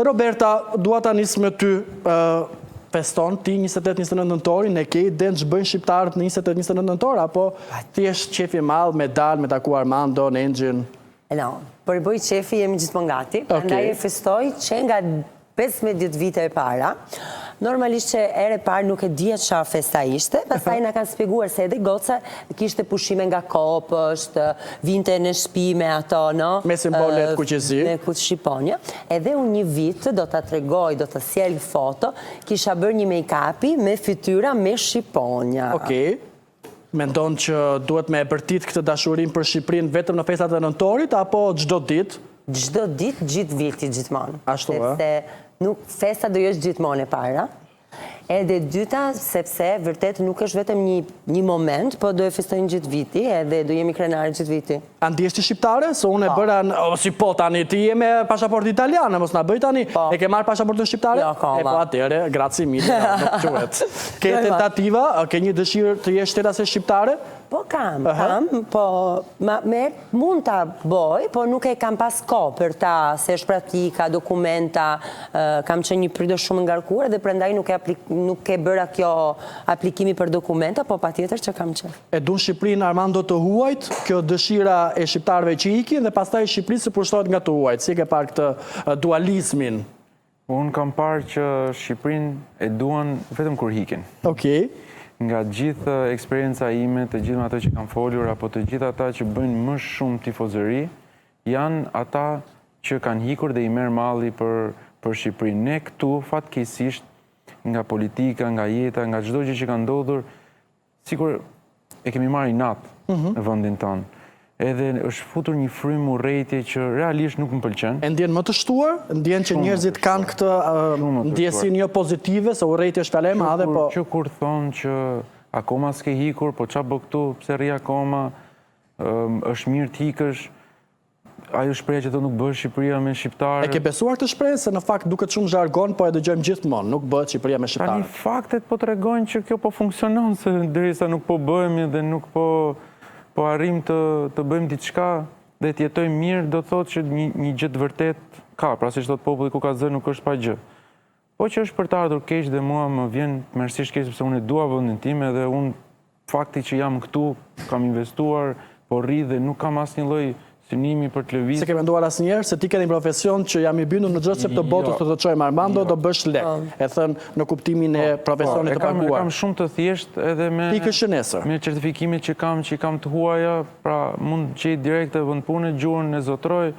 Roberta, dua ta nis me ty. Feston ti 28-29 nëntori, ne ke idenë që bëjnë shqiptarët në 28-29 nëntor, apo thjesht qefi madh me dal, me taku Armando, Nengjin? No, për bëj qefi jemi gjithmonë gati, ndaj e festoj që nga 15 vite e para. Normalisht që ere parë nuk e dhja çfarë festa ishte, pastaj na kanë shpjeguar se edhe goca kishte pushime nga kopësht, vinte në shtëpi me ato, no? Me simbolet kuqezi. Me shqiponja. Edhe unë një vit, do ta tregoj, do ta sjell foto, kisha bërë një make-upi me fytyra me shqiponja. Okej. Mendon që duhet me e bërtit këtë dashurim për Shqipërinë vetëm në festat e nëntorit, apo çdo ditë? Çdo ditë, gjithë viti, gjithmonë. Ashtu, Nuk festa do jesh gjithmonë e para. Edhe dyta, sepse vërtet nuk është vetëm një moment, po do e festojnë gjithë viti, edhe do jemi krenare gjithë viti. A ndjeshti shqiptare? Se unë e bëra, si po tani, ti je me pasaport italiane, mos na bëj tani, e ke marrë pasaportën shqiptare? Jo, koma. E po atere, graci mille, nuk quhet. Ke tentativa, ke një dëshirë të jesh shtetase shqiptare? Po kam, po mund ta boj, po nuk e kam pas kohë për ta, se është praktika, dokumenta, kam qenë një prydo shumë ngarkuar dhe prandaj nuk e bëra kjo aplikimi për dokumenta, po patjetër që kam qenë. E dun Shqipërinë Armando të huajt, kjo dëshira e shqiptarëve që ikin, dhe pastaj Shqipërisë se pushtohet nga të huajt. Si ke parë këtë dualizmin? Unë kam parë që Shqipërinë e duan vetëm kur hikin. Okej. Nga gjithë eksperienca ime, të gjithë ato që kam folur, apo të gjithë ata që bëjnë më shumë tifozëri, janë ata që kanë hikur dhe i merë malli për Shqipërinë. Ne këtu, fatkeqësisht, nga politika, nga jeta, nga çdo gjë që ka ndodhur, sikur e kemi marrë inat në vendin tonë. Edhe është futur një frymë urrëtie që realisht nuk më pëlqen. E ndjen më të shtuar? Ndjen që njerëzit kanë këtë ndjesin jo pozitive, se urrëtia është fjalë e madhe, po... Që kur thonë që akoma s'ke hikur, po qa bë këtu, pse rri akoma, është mirë t'ikësh, ajo shprehje që do nuk bëhet Shqipëria me shqiptarë. E ke besuar këtë shprehje se në fakt duket shumë zhargon, po e dëgjojmë gjithmonë, nuk bëhet Shqipëria me shqiptarë. Tani faktet po tregojnë që kjo po funksionon, se derisa nuk po bëhemi dhe nuk po arrim të bëjmë diçka dhe të jetojmë mirë, do thotë që një gjë të vërtet ka, pra si që thotë populli ku ka zë nuk është pa gjë. Po që është për të ardhur keq dhe mua më vjen merësisht keq sepse unë e dua vendin tim edhe unë fakti që jam këtu, kam investuar, po rri dhe nuk kam asnjë lloj synimi për të lëvizur. Se ke menduar asnjëherë se ti ke një profesion që jam i bindur në çdo sep të botës të çojmë Armando do bësh lek. E thën në kuptimin e profesionit të paguar. Kam shumë të thjesht edhe me certifikimet që kam të huaja, pra mund gjej direkte vend pune, gjuhën e zotroj,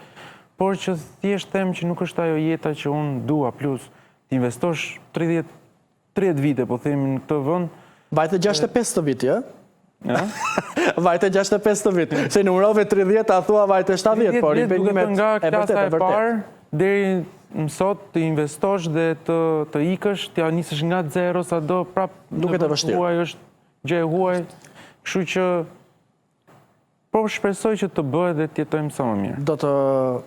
por që thjesht them që nuk është ajo jeta që unë dua, plus të investosh 30 vite, po themi në këtë vend. Vajte 65 të viti, Vajte 65 të vit. Se numërove 30, a thua vajte 70, por i bënimet nga klasa e parë, deri mësot të investosh dhe të ikësh, t'ja nisësh nga zero, sa do prap duket e vështirë. Huaj është gjë e huaj, kështu që po shpresoj që të bëhet dhe të jetojmë sa më mirë. Do të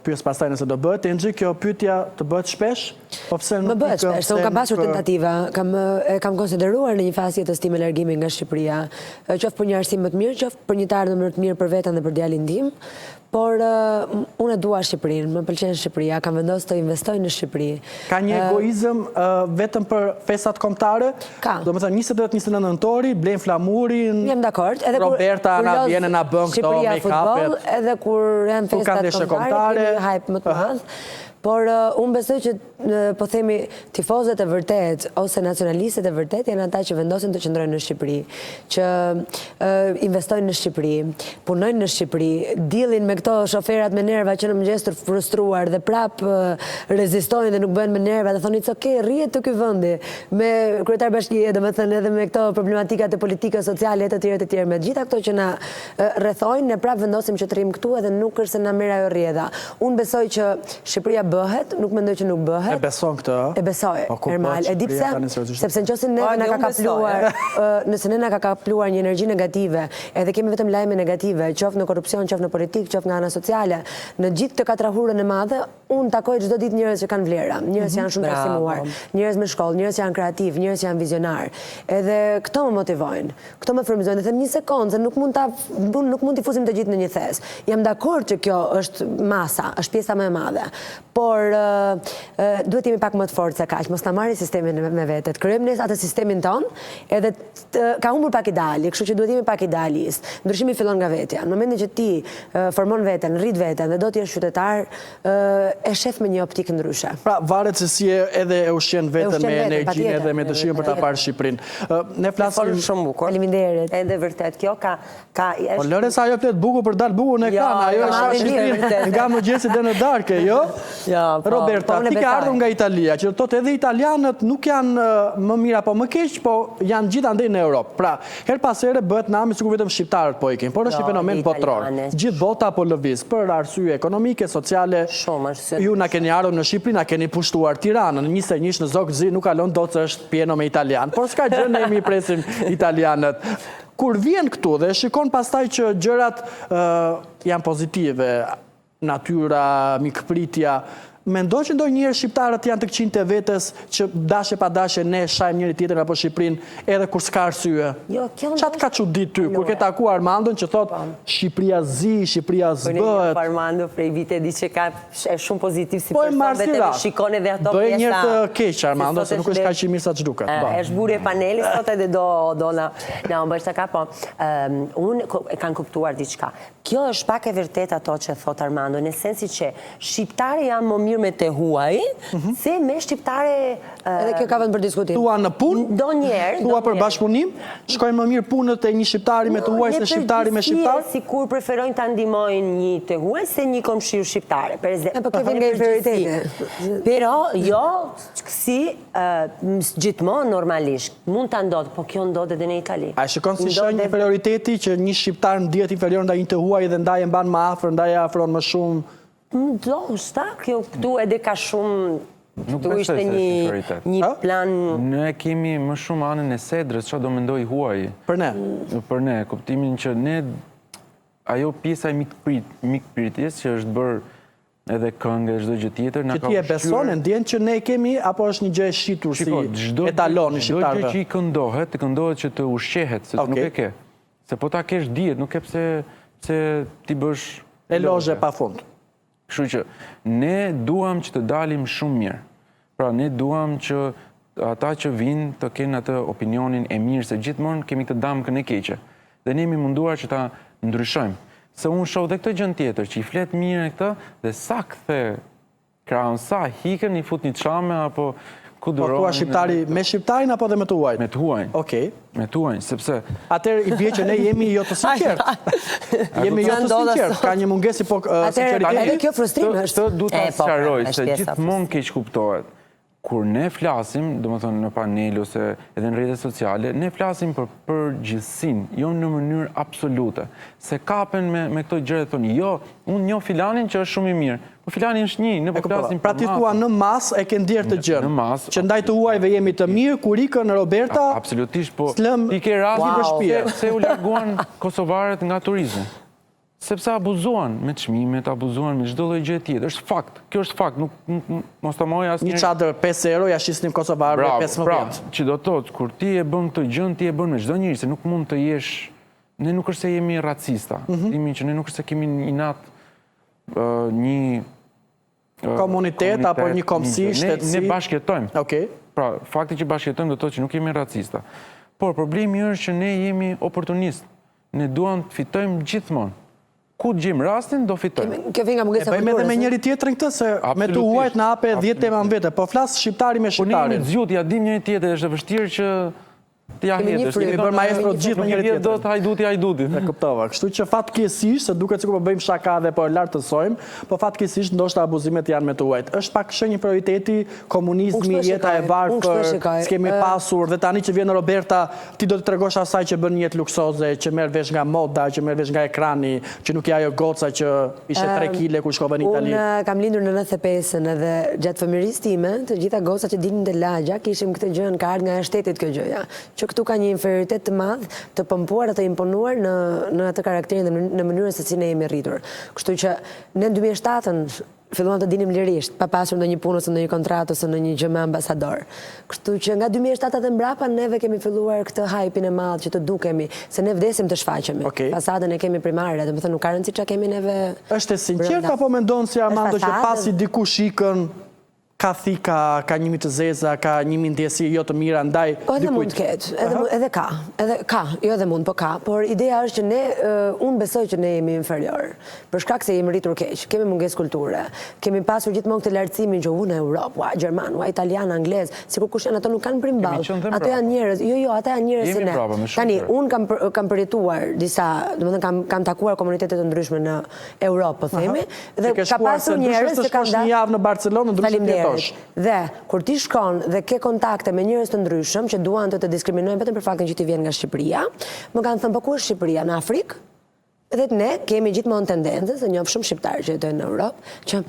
pyes pastaj nëse do bëhet, Engji, kjo pyetja të bëhet shpesh? Më bëhet shpesh, se unë kam pasur tentativa, kam konsideruar në një fazë jetës time largimi nga Shqipëria, qoftë për një arsim më të mirë, qoftë për një të ardhmë më të mirë për veten dhe për djalin tim, por unë e dua Shqipërinë, më pëlqen Shqipëria, kam vendosur të investoj në Shqipëri. Ka një egoizëm vetëm për festat kombëtare? Ka. Do të thënë 28-29 nëntori, blejnë flamurin. Jam dakord, edhe Roberta na vjen na bën këto make-upet. Edhe kur janë festat kombëtare, kemi hype më të madh. Por unë besoj që, po themi, tifozët e vërtet, ose nacionalistët e vërtet, janë ata që vendosin të qëndrojnë në Shqipëri, që investojnë në Shqipëri, punojnë në Shqipëri, dilin me këto shoferat me nerva që në mëngjes të frustruar dhe prap rezistojnë dhe nuk bëhen me nerva dhe thonë, "Okej, rrihet të ky vendi", me kryetar bashkie, domethënë edhe me këto problematikat e politikës sociale të tjera me gjitha këto që na rrethojnë, ne prap vendosim që të rrim këtu edhe nuk është se na merr ajo rrjedha. Unë besoj që Shqipëria bëhet, nuk mendoj që nuk bëhet. E beson këtë? E besoj, normal. E di pse? Sepse nëse ne na ka kapluar një energji negative, edhe kemi vetëm lajme negative, qoftë në korrupsion, qoftë në politikë, qoftë nga ana sociale, në gjithë të katrahurën e madhe, unë takoj çdo ditë njerëz që kanë vlera, njerëz që janë shumë të arsimuar, njerëz me shkollë, njerëz që janë kreativ, njerëz që janë vizionar. Edhe këto më motivojnë, këto më frymëzojnë. Dhe them një sekondë, se nuk mund t'i fusim të gjithë në një thes. Jam dakord që kjo është masa, është pjesa më e madhe, por duhet jemi pak më të fortë se kaq, mos ta marrë sistemin me vete. Të krijojmë ne atë sistemin ton, edhe ka humbur pak ideali, kështu që duhet jemi pak idealist. Ndryshimi fillon nga vetja. Në momentin që ti formon veten, rrit veten dhe do të jesh qytetar, e shef me një optikë ndryshe. Pra, varet se si edhe e ushqen veten me energjinë edhe me dëshirën për ta parë Shqipërinë. Ne flasim shumë bukur. Faleminderit. Edhe vërtet kjo ka Po lëre sa ajo flet bukur për dal bukur në ekran, ajo është Shqipërinë nga mëngjesi deri në darkë, jo? Roberta, ti ke ardhur nga Italia, që thotë edhe italianët nuk janë më mirë apo më keq, po janë gjithandej në Europë. Pra, her pas here bëhet nami sikur vetëm shqiptarët po ikin, por është një fenomen botror. Gjithë bota po lëviz për arsye ekonomike, sociale. Ju na keni ardhur në Shqipëri, na keni pushtuar Tiranën, në 21 në Zogzi nuk kalon dot se është pieno me italian, por s'ka gjë, ne jemi presim italianët. Kur vjen këtu dhe shikon pastaj që gjërat janë pozitive, natyra, mikpritja, mendoj që ndonjëherë shqiptarët janë të këqinjtë vetes që dashe pa dashe ne shajmë njëri tjetrin apo Shqipërinë edhe kur s'ka arsye. Çat ka çudit ty kur ke takuar Armandon që thot Shqipëria zi, Shqipëria s'bëhet. Po Armando prej vite di që është shumë pozitiv si Po person vetë shikon edhe ato pjesa. Bëj njërë të keq Armando, se nuk është kaq i mirë sa ç'duket. Është burë e panelit sot edhe do na bësh ka po. Unë e kanë kuptuar diçka. Kjo është pak e vërtet ato që thot Armando, në sensi që shqiptarë janë më mirë me të huaj, se me shqiptare... Edhe kjo ka vënë për diskutim. Tua në punë? Do njerë. Tua për bashkëpunim? Shkojnë më mirë punët e një shqiptari me të huaj se shqiptari me shqiptar? Si kur preferojnë të ndihmojnë një të huaj se një komshiu shqiptare. Po kjo vjen nga inferioritetet. Pero, jo, si gjithmonë normalisht, mund të ndodhë, po kjo ndodhë edhe në Itali. A shikon si shënjë inferioriteti që një shqiptar ndihet inferior ndaj një të huaj dhe ndaj e mban më afër, ndaj e afron më shumë? Do, shta, kjo këtu edhe ka shumë... Nuk këtu ishte një plan... Ne kemi më shumë anën e sedrës, që do mendoj huaj. Për ne? Për ne, kuptimin që ne... Ajo pjesa e mikpritjes që është bërë edhe këngë e çdo gjë tjetër... Që ti e beson, e ndjen që ne kemi, apo është një gjë e shitur si etalon në shqiptarëve? Çdo gjë që i këndohet që të ushqehet, se nuk e ke. Se po ta kesh diet, nuk e pse ti bësh... Elozhe pa fund. Kështu që ne duam që të dalim shumë mirë. Pra ne duam që ata që vinë të kenë atë opinionin e mirë, se gjithmonë kemi të damkën e keqe. Dhe ne jemi munduar që ta ndryshojmë. Se unë shoh dhe këtë gjën tjetër, që i flet mirë e këtë, dhe sa kthe kraun, sa hikën, i fut një çame apo ku duron. Po thua shqiptari me shqiptarin apo dhe me të huajin? Me të huajin. Okej. Me të huajin, sepse... Atëherë i bie që ne jemi jo të sinqertë. Jemi jo të sinqertë, ka një mungesë sinqeriteti. Edhe kjo frustrim është. Këtë du të sqaroj, se gjithmonë keq kuptohet. Kur ne flasim, domethënë në panel ose edhe në rrjetet sociale, ne flasim për përgjithsinë, jo në mënyrë absolute. Se kapen me këto gjëra thonë, jo, unë njoh filanin që është shumë i mirë. Po filani është një, ne po flasim për pra ti thua në mas e ke ndier të gjën. Në mas. Që ndaj të huajve jemi të mirë, kur ikën Roberta. Absolutisht, po. I ke rastin për shtëpi. Se u larguan kosovarët nga turizmi. Sepse abuzuan me çmimet, abuzuan me çdo lloj gjë tjetër. Është fakt. Kjo është fakt, nuk mos ta moj asnjë. Një çadër 5 euro ja shisnim kosovarëve 15. Pra, që do të thotë kur ti e bën këtë gjë, ti e bën me çdo njeri, se nuk mund të jesh. Ne nuk është se jemi racista. Themi që ne nuk është se kemi inat një komunitet apo një kombësi, shtetësi. Ne bashkëjetojmë. Okej. Pra, fakti që bashkëjetojmë do të thotë që nuk jemi racista. Por problemi është që ne jemi oportunistë. Ne duam të fitojmë gjithmonë. Ku të gjejmë rastin, do fitojmë. Kjo vjen nga mungesa kulturës. E bëjmë edhe me njëri tjetrin këtë, se me të huajt na hape 10 tema në vete, po flas shqiptari me shqiptarin. Po ne zgjut, ja dim njëri tjetër, është e vështirë që t'ja hedhësh. Kemi bërë maestro gjithë me njëri tjetrin. Do të hajduti. E kuptova. Kështu që fatkeqësisht, se duket sikur po bëjmë shaka dhe po e lartësojmë, po fatkeqësisht ndoshta abuzimet janë me të huajt. Është pak shenjë prioriteti komunizmi, jeta e varfër, s'kemi pasur dhe tani që vjen Roberta, ti do të tregosh asaj që bën jetë luksoze, që merr vesh nga moda, që merr vesh nga ekrani, që nuk ja ajo goca që ishte 3 kg kur shkova në Itali. Unë kam lindur në 95-ën edhe gjatë fëmirisë time, të gjitha gocat që dilnin te lagja kishim këtë gjë ka ardhur nga shtetit kjo gjëja. Që këtu ka një inferioritet të madh, të pompuar, të imponuar në atë karakterin dhe në mënyrën se si ne jemi rritur. Kështu që ne në 2007-ën filluam të dinim lirisht, pa pasur ndonjë punë ose ndonjë kontratë ose ndonjë gjë me ambasador. Kështu që nga 2007 dhe mbrapa neve kemi filluar këtë hype-in e madh që të dukemi, se ne vdesim të shfaqemi. Fasadën e kemi primare, domethënë nuk ka rëndësi çka kemi neve. Është e sinqert apo mendon si Armando që pasi dikush ikën ka thika, ka një mi të zeza, ka një mi ndjesi jo të mira ndaj dikujt? Edhe mund të ketë, edhe ka, jo edhe mund, po ka, por ideja është që ne, unë besoj që ne jemi inferior, për shkak se jemi rritur keq, kemi munges kulture, kemi pasur gjithmonë këtë lartësimin që unë Europë, ua Gjerman, ua Italian, Anglez, sikur kush janë ato nuk kanë primball, ato janë njerëz, ata janë njerëz si ne. Tani, unë kam përjetuar disa, domethënë kam takuar komunitete të ndryshme në Europë, po themi, dhe ka pasur njerëz që kanë një javë në Barcelonë, ndryshme dhe kur ti shkon dhe ke kontakte me njerëz të ndryshëm që duan të diskriminojnë vetëm për faktin që ti vjen nga Shqipëria, më kanë thënë po ku është Shqipëria në Afrikë? Dhe ne kemi gjithmonë tendencë, se njoh shumë shqiptarë që jetojnë në Europë, që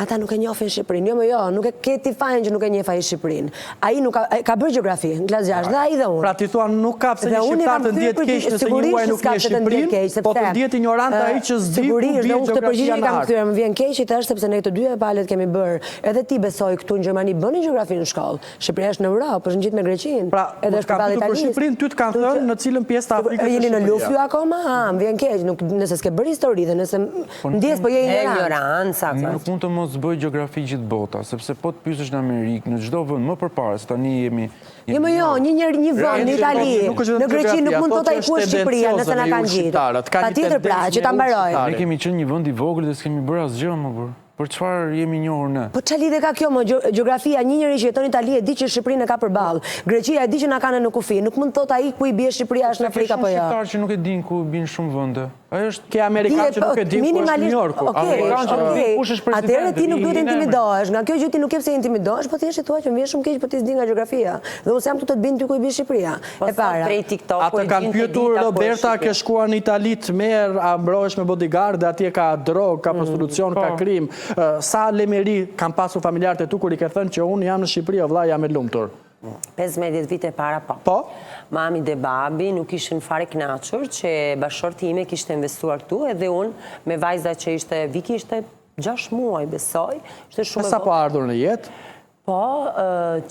ata nuk e njohin Shqipërinë. Jo, nuk e ke ti fajin që nuk e njeh ai Shqipërinë. Ai nuk ka bërë gjeografi në klasë 6 dhe ai dhe unë. Pra ti thua nuk ka pse një shqiptar të ndihet keq nëse një muaj nuk njeh Shqipërinë, po të ndihet ignorant ai që s'di ku bie gjeografia në art. Më vjen keq i thash sepse ne të dyja palët kemi bërë, edhe ti besoj këtu në Gjermani bëni gjeografi në shkollë. Shqipëria është në Europë, është ngjit me Greqinë. Pra, edhe është përballë Italisë. Shqipërinë ty të kanë thënë në cilën pjesë të Afrikës jeni në luftë ju akoma? Më vjen keq, nëse s'ke bërë histori dhe nëse ndjes po je ignorancë. Nuk mund të mos bëj gjeografi gjithë bota, sepse po të pyesësh në Amerikë, në çdo vend më përpara, se tani jemi Jo, një vend në Itali, në Greqi nuk mund të thotë ai ku është Shqipëria nëse na kanë gjetur. Patjetër pra, që ta mbarojnë. Ne kemi qenë një vend i vogël dhe s'kemi bërë asgjë më burr. Për çfarë jemi njohur ne? Po çfarë lidhje ka kjo me gjeografia? Një njeri që jeton në Itali e di që Shqipërinë e ka përballë. Greqia e di që na kanë në kufi. Nuk mund të thotë ai ku i bie Shqipëria është në Afrikë apo jo. Ka shqiptarë që nuk e dinë ku bin shumë vende. Ai është ke amerikanë që nuk e dinë ku është New Yorku. Amerikanë që nuk e dinë kush është presidenti. Atëherë ti nuk duhet të intimidohesh. Nga kjo gjë ti nuk ke pse intimidohesh, po thjesht thua që më vjen shumë keq po ti s'di nga gjeografia. Dhe unë jam këtu të të bind ty ku i bie Shqipëria. E para. Atë kanë pyetur Roberta, ke shkuar në Itali të merr, a mbrohesh me bodyguard, atje ka drog, ka prostitucion, ka krim. Sa lemeri kanë pasur familjarët e tu kur i ke thënë që unë jam në Shqipëri, o vlla, jam e lumtur? 15 vite para po. Mami dhe babi nuk ishin fare knaqur që bashorti ime kishte investuar këtu edhe unë me vajza që ishte, Viki ishte 6 muaj besoj. Sa po ardhur në jetë? Po,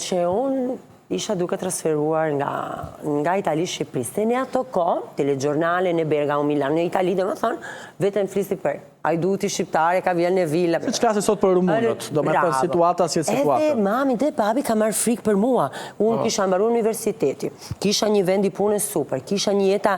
që unë isha duke transferuar nga Itali Shqipëri. Se në ato ko, telegjornale në Bergamo, Milan, në Itali dhe më thonë, vetëm flisi për ajduti shqiptare, ka vjen në villa. Si që klasi sot për rumunët, do me thënë situata si e situata. Edhe mami dhe babi ka marrë frikë për mua. Unë kisha mbaruar universiteti, kisha një vendi pune super, kisha një jeta,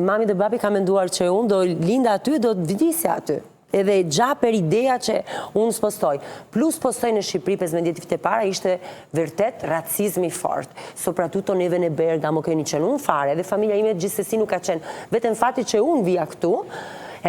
mami dhe babi ka menduar që unë do linda aty, do të vdisja aty. Edhe gja për ideja që unë s'postoj. Plus postoj në Shqipëri 15 vite para, ishte vërtet racizmi fort. Sopratuto neve në Bergamo keni qenë unë fare, dhe familja ime gjithsesi nuk ka qenë. Vetëm fati që unë vija këtu,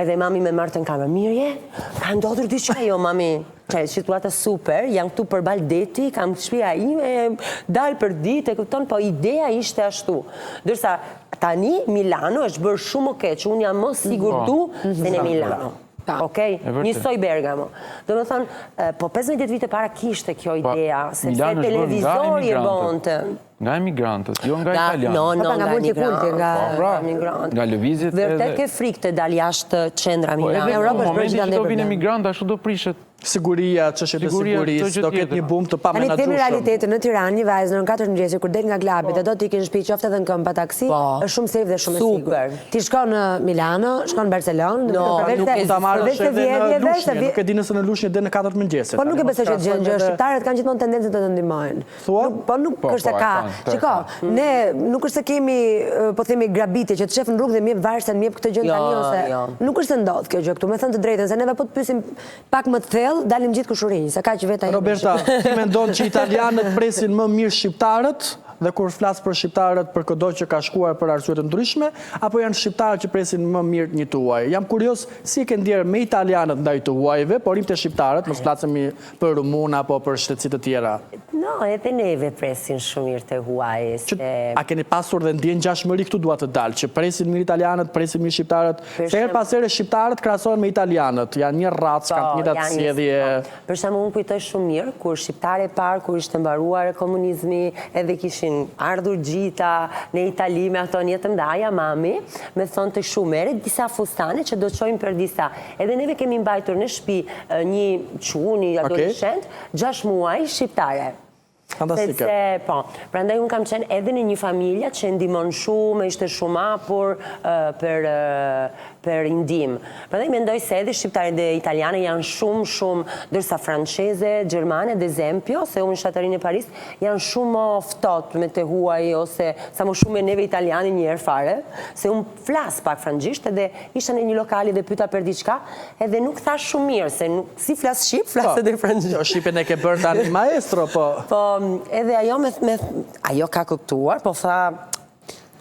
edhe mami me marrë të në kamerë. Mirje, ka ndodhur diçka jo, mami. Situata super, janë këtu për baldeti, kam shpia ime, dalë për ditë, e këpton, po ideja ishte ashtu. Dërsa, tani Milano është bërë shumë oke, që unë jam më sigur tu se në Milano. Okej, njësoj Bergamo. Do me thonë, po 15 vite para kishte kjo ideja, sepse televizori e bonte. Nga emigrantët, jo nga italianë. Nga emigrantët. Nga lëvizjet edhe... Vërtet ke frikë të dal jashtë qendra Milano. Në momentin që do vinë emigrantë, ashtu do prishet. Siguria, çështjet e sigurisë, do ketë një bumë të pamenaxhueshëm. Tani themi realitetin në Tiranë, një vajzë në 4 mëngjesi kur del nga klabi dhe do të ikin në shtëpi qoftë edhe në këmbë pa taksi, është shumë safe dhe shumë e sigurt. Ti shkon në Milano, shkon në Barcelonë, nuk e ta marrësh edhe në Lushnjë, nuk e di nëse në Lushnjë deri në 4 mëngjesit. Po nuk e besoj që gjë, shqiptarët kanë gjithmonë tendencën të ndihmojnë. Po nuk është se ka. Shiko, ne nuk është se kemi, po themi grabitje që të shef në rrugë dhe më jep varsen, më jep këtë gjë tani ose nuk është se ndodh kjo gjë këtu. Me thënë të drejtën, se neve po të pyesim pak më të thellë, dalim gjithë kushurinj, sa ka që vetë ai. Roberta, ti mendon që italianët presin më mirë shqiptarët? Dhe kur flas për shqiptarët për këdo që ka shkuar për arsye të ndryshme, apo janë shqiptarët që presin më mirë një tuaj? Jam kurios si e ke ndjerë me italianët ndaj të huajve, por im të shqiptarët, mos flasemi për rumun apo për shtetësi të tjera. No, edhe neve presin shumë mirë të huaj. A keni pasur dhe ndjen ngjashmëri këtu dua të dalë, që presin mirë italianët, presin mirë shqiptarët, se her pas here shqiptarët krahasohen me italianët, janë një racë, kanë të njëjtat sjellje. Për shembull, unë kujtoj shumë mirë kur shqiptarë parë kur ishte mbaruar komunizmi, edhe kishin kishin ardhur gjitha në Itali me ato një të mdaja, mami, me thonë të shumere, disa fustane që do të qojnë për disa. Edhe neve kemi mbajtur në shtëpi një quni, adoleshent, 6 muaj shqiptare. Fantastike. Po, prandaj unë kam qenë edhe në një familja që ndimon shumë, ishte shumë apur për ndim. Prandaj mendoj se edhe shqiptare dhe italiane janë shumë, dërsa franceze, gjermane, dhe Zempio, se unë shtatarin e Paris, janë shumë ftot me të huaj, ose sa më shumë e neve italiane njerë fare, se unë flas pak frangjisht, edhe isha në një lokali dhe pyta për diçka, edhe nuk thash shumë mirë, se si flas shqip, flas edhe frangjisht. Shqipen e ke bërë tani maestro, po... Edhe ajo ka kuptuar, po tha,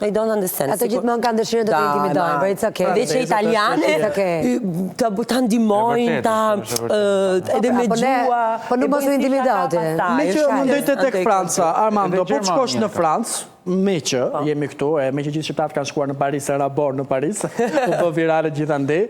I don't understand. Ato gjithmonë kanë dëshirën të të intimidojnë, but it's okay. Edhe që italiane, ta ndimojnë, edhe me gjua. Po nuk mos u intimidate. Me që mundojte tek Franca, Armando, po të shkosh në Francë, me që jemi këtu, me që gjithë shqiptarët kanë shkuar në Paris, e rabor në Paris, u bë virale gjithandej,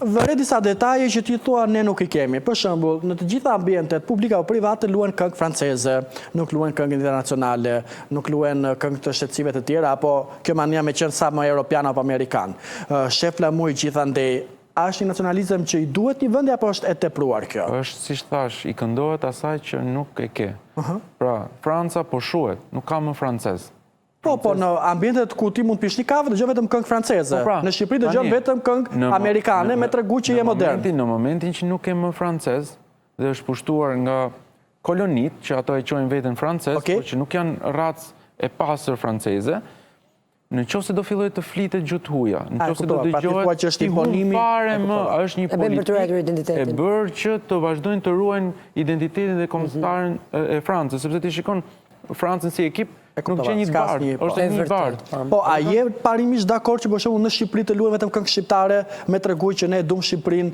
vëre disa detaje që ti thua ne nuk I kemi. Për shembull, në të gjitha ambientet publika o private luajnë këngë franceze, nuk luajnë këngë internacionale, nuk luajnë këngë të shtetësive të tjera, apo kjo mania me qenë sa më europian apo amerikan. Shef Flamuj gjithandej, a është një nacionalizëm që I duhet një vendi apo është e tepruar kjo? Është, si thash, I këndohet asaj që nuk e ke. Pra, Franca po shuhet, nuk ka më francez. Po, në ambientet ku ti mund të pish një kafë, dëgjon vetëm këngë franceze. Në Shqipëri dëgjon vetëm këngë amerikane me tregu që je modern. Në momentin që nuk e më francez dhe është pushtuar nga kolonit, që ato e quajnë veten francez, por që nuk janë racë e pasër franceze, në qoftë se do fillojë të flitet gjuhë huaja, në qoftë se do dëgjohet ti fare më, është një politikë e bërë që të vazhdojnë të ruajnë identitetin dhe kombëtaren e Francës, sepse ti shikon Francën si ekip nuk që një të bardë, është një bardë. Po, a je parimisht dakord që për shembull në Shqipëri të luajnë vetëm këngë shqiptare me treguar që ne duam Shqipërinë,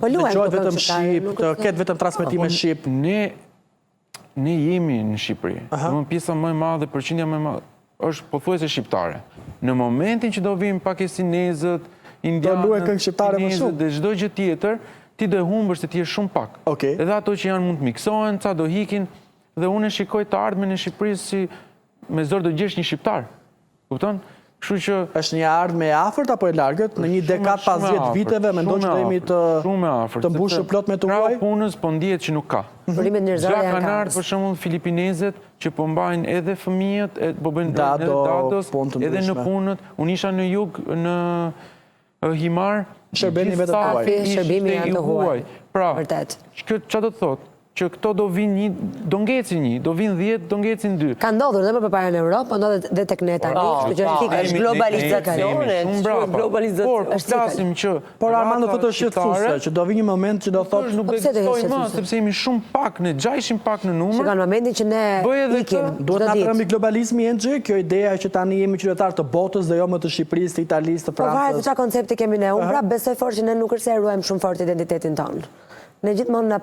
dëgjohet vetëm shqip, të ketë vetëm transmetime shqip. Ne jemi në Shqipëri. Domethënë pjesa më e madhe, përqindja më e madhe është pothuajse shqiptare. Në momentin që do vinë pakistanezët, indianët, kinezët dhe çdo gjë tjetër, ti do e humbësh se ti je shumë pak. Edhe ato që janë mund të miksohen, ca do hikin. Dhe unë shikoj të ardhmen e Shqipërisë si me zor do gjesh një shqiptar. Kupton? Kështu që është një ardhmë e afërt apo e largët? Në një dekadë pas 10 viteve mendon që do jemi të mbushur plot me të huaj? Krau punës po ndihet që nuk ka. Gjak kanë ardhur për shembull filipinezët që po mbajnë edhe fëmijët, po bëjnë dados, edhe në punët. Unë isha në jug në Himar, shërbimi vetë të huaj. Shërbimi janë të huaj. Pra, çfarë do të thotë? Që këto do vinë do ngecin një, do vinë 10, do ngecin 2. Ka ndodhur dhe më përpara në Europë, po ndodhet dhe tek ne tani, është globalizacione, Por, flasim që... Por Armando thotë është shqetësuese, që do vinë një moment që do thotë... Nuk do të ekzistojë më, sepse jemi shumë pak, ne gjajshim pak në numër. Shikon momentin që ne ikim, duhet na trembi globalizmi Enxhi, kjo ideja që tani jemi qytetar të botës dhe jo më të Shqipërisë, të Italisë, të Francës. Po varet çfarë koncepti kemi ne. Unë prap besoj fort që ne nuk është se ruajmë shumë fort identitetin tonë. Ne gjithmonë